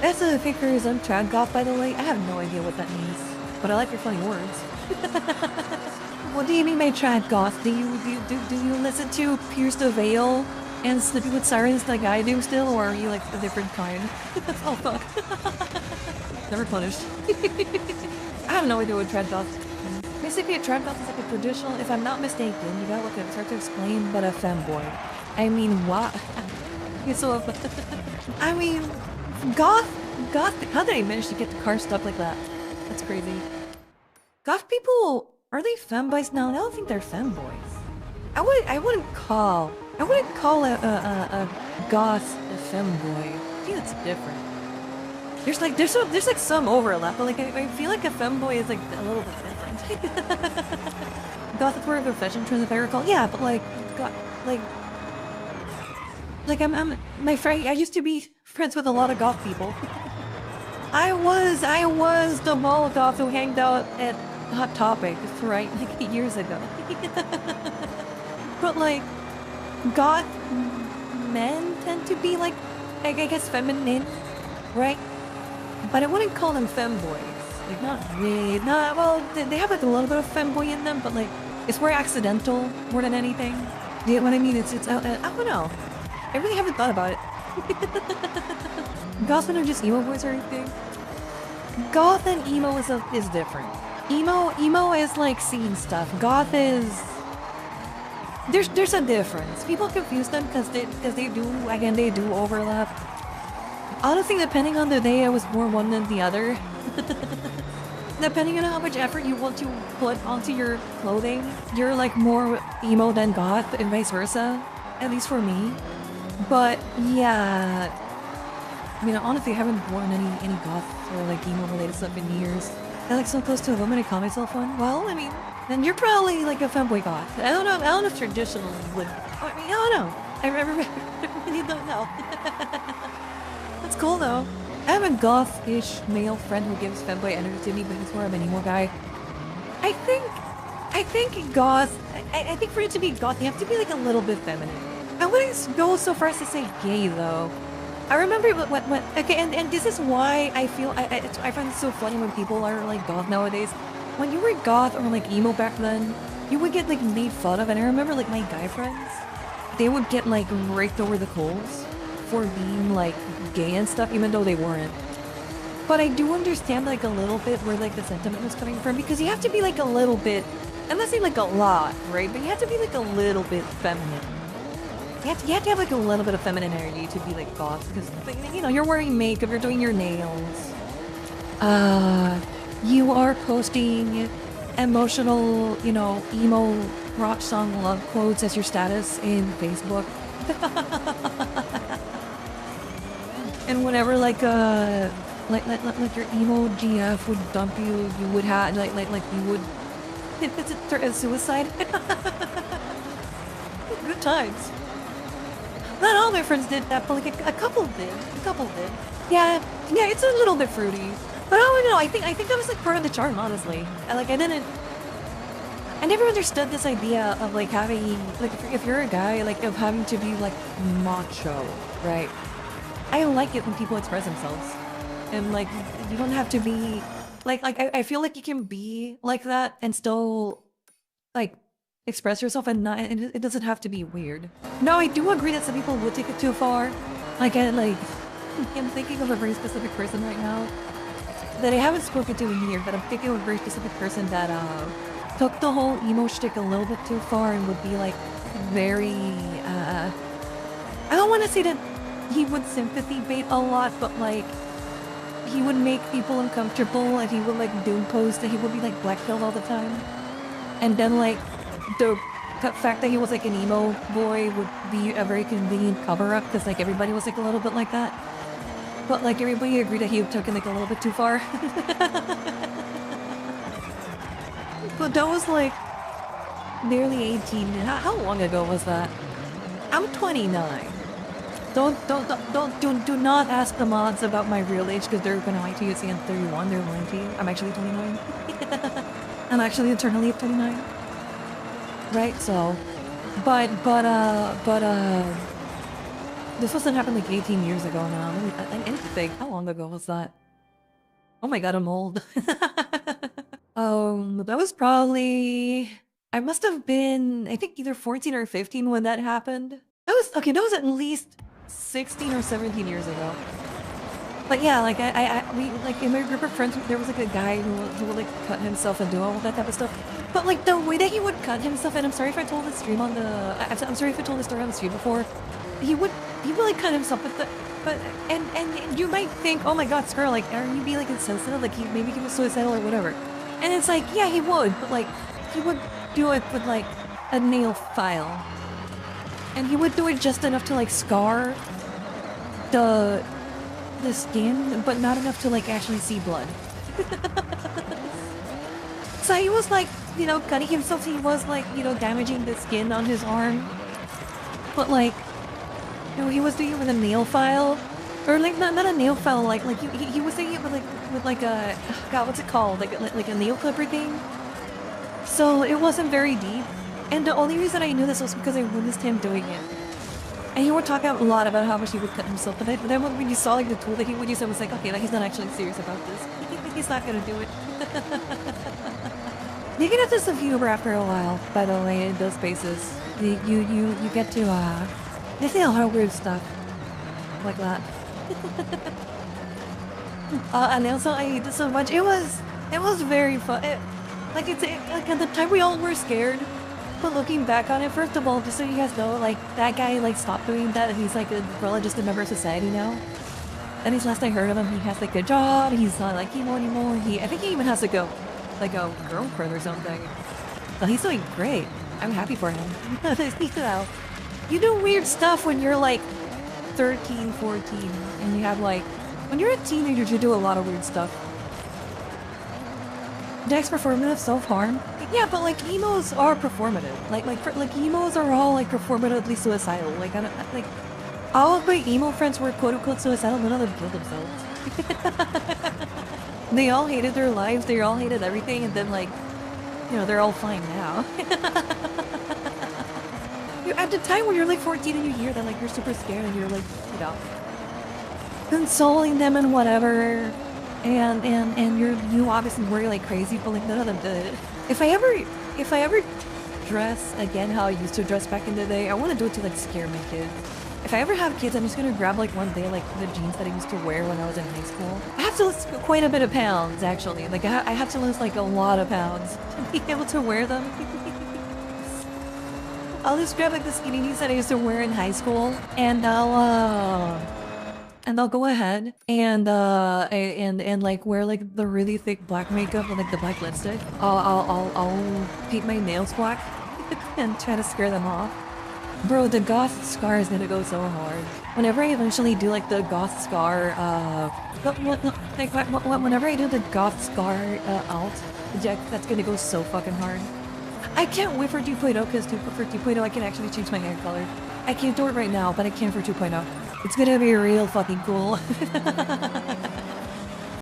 That's a figures I'm trad goth, by the way. I have no idea what that means, but I like your funny words. What do you mean by trad goth? Do you listen to Pierce the Veil and Sleeping with Sirens like I do still, or are you like a different kind? Oh fuck. Never punished. I have no idea what trad goth is. Basically, a trad goth is like a traditional, if I'm not mistaken, you gotta look at it, it's hard to explain, but a femboy. I mean, what? So, I mean, goth, how did I manage to get the car stuck like that? That's crazy. Goth people, are they femboys now? I don't think they're femboys. I wouldn't call a goth a femboy. I think that's different. There's like some overlap, but like I feel like a femboy is like a little bit different. Goth is more of a fashion trend, if I recall. Yeah, but like, I'm my friend. I used to be friends with a lot of goth people. I was the mall goth who hanged out at Hot Topic, right, like years ago. But like, goth men tend to be like, I guess feminine, right? But I wouldn't call them femboys. Like, not really. Not well. They have like a little bit of femboy in them, but like, it's more accidental more than anything. You get what I mean? It's I don't know. I really haven't thought about it. Goths are just emo boys or anything. Goth and emo is different. Emo is like scene stuff. Goth is there's a difference. People confuse them because they do overlap. Honestly, depending on the day, I was more one than the other. Depending on how much effort you want to put onto your clothing, you're like more emo than goth, and vice versa. At least for me. But yeah, I mean, honestly, I haven't worn any goth or like emo related stuff in years. I like so close to a woman, I call myself one. Well, I mean, then you're probably like a femboy goth. I don't know if traditional would. I mean, I don't know. I really don't know. That's cool though. I have a goth-ish male friend who gives femboy energy to me, but he's more of an emo guy. I think goth. I think for it to be goth, you have to be like a little bit feminine. I wouldn't go so far as to say gay though. I remember what okay, and this is why I feel I find it so funny when people are like goth nowadays. When you were goth or like emo back then, you would get like made fun of, and I remember like my guy friends, they would get like raked over the coals for being like gay and stuff, even though they weren't. But I do understand like a little bit where like the sentiment was coming from, because you have to be like a little bit, I'm not saying like a lot, right? But you have to be like a little bit feminine. You have to have like a little bit of feminine energy to be like goth, because you know, you're wearing makeup, you're doing your nails. You are posting emotional, you know, emo rock song love quotes as your status in Facebook. And whenever like your emo GF would dump you, you would have like you would it's suicide. Good times. Not all my friends did that, but like a couple did. Yeah, it's a little bit fruity. But I don't know, I think that was like part of the charm, honestly. I never understood this idea of like having, like if you're a guy, like of having to be like macho, right? I like it when people express themselves. And like, you don't have to be, I feel like you can be like that and still, like, express yourself and not, and it doesn't have to be weird. No, I do agree that some people would take it too far. I'm thinking of a very specific person right now that I haven't spoken to in years, but I'm thinking of a very specific person that took the whole emo shtick a little bit too far and would be like very I don't want to say that he would sympathy bait a lot, but like he would make people uncomfortable, and he would like doom post, and he would be like blackpilled all the time. And then like the fact that he was like an emo boy would be a very convenient cover-up, because like everybody was like a little bit like that. But like everybody agreed that he took it like a little bit too far. But that was like nearly 18. How long ago was that? I'm 29. Do not ask the mods about my real age, because they're gonna lie to you. Say I'm 31, they're lying to you. I'm actually 29. I'm actually eternally 29. Right, so, but This wasn't happened like 18 years ago now. I need to think. How long ago was that? Oh my god, I'm old. That was probably... I must have been, I think either 14 or 15 when that happened. That was at least 16 or 17 years ago. But yeah, like we like in my group of friends, there was like a guy who would like cut himself and do all that type of stuff. But like the way that he would cut himself, and I'm sorry if I told this stream on the, I'm sorry if I told this story on the stream before. He would like cut himself with the, but and you might think, oh my god, Scar, like are you being like insensitive, like maybe he was suicidal or whatever. And it's like, yeah, he would, but like he would do it with like a nail file, and he would do it just enough to like scar the skin, but not enough to like actually see blood. So he was like, you know, cutting himself. He was like, you know, damaging the skin on his arm, but like, you know, he was doing it with a nail file, or like not a nail file, like he was doing it with like a, god, what's it called, like a nail clipper thing. So it wasn't very deep, and the only reason I knew this was because I witnessed him doing it. And he would talk a lot about how much he would cut himself, but then when you saw like the tool that he would use, I was like, okay, like he's not actually serious about this. He's not gonna do it. You get into some humor after a while, by the way, in those spaces. You get to they say a lot of weird stuff like that. And also I hate this so much. It was very fun. Like at the time we all were scared. But looking back on it, first of all, just so you guys know, like, that guy, like, stopped doing that, and he's, like, just a member of society now. And his last I heard of him, he has, like, a job, he's not, like, emo anymore, I think he even has, like, a girlfriend or something. So he's doing great. I'm happy for him. You know, you do weird stuff when you're, like, 13, 14, and you have, like, when you're a teenager, you do a lot of weird stuff. Dex performative self-harm? Yeah, but like emos are performative. Like emos are all like performatively suicidal. Like like all of my emo friends were quote-unquote suicidal. None of them killed themselves. They all hated their lives. They all hated everything, and then like, you know, they're all fine now. At the time when you're like 14 and you hear that, like you're super scared and you're like, you know, consoling them and whatever. And you obviously worry like crazy, but like none of them did. If I ever dress again how I used to dress back in the day, I want to do it to like scare my kids. If I ever have kids, I'm just gonna grab like one day like the jeans that I used to wear when I was in high school. I have to lose quite a bit of pounds actually. Like I have to lose like a lot of pounds to be able to wear them. I'll just grab like the skinny jeans that I used to wear in high school, and I'll go ahead and like wear like the really thick black makeup and like the black lipstick. I'll paint my nails black and try to scare them off. Bro, the goth scar is gonna go so hard. Whenever I eventually do like the goth scar, whenever I do the goth scar alt, that's gonna go so fucking hard. I can't wait for 2.0 because for 2.0 I can actually change my hair color. I can't do it right now, but I can for 2.0. It's gonna be real fucking cool.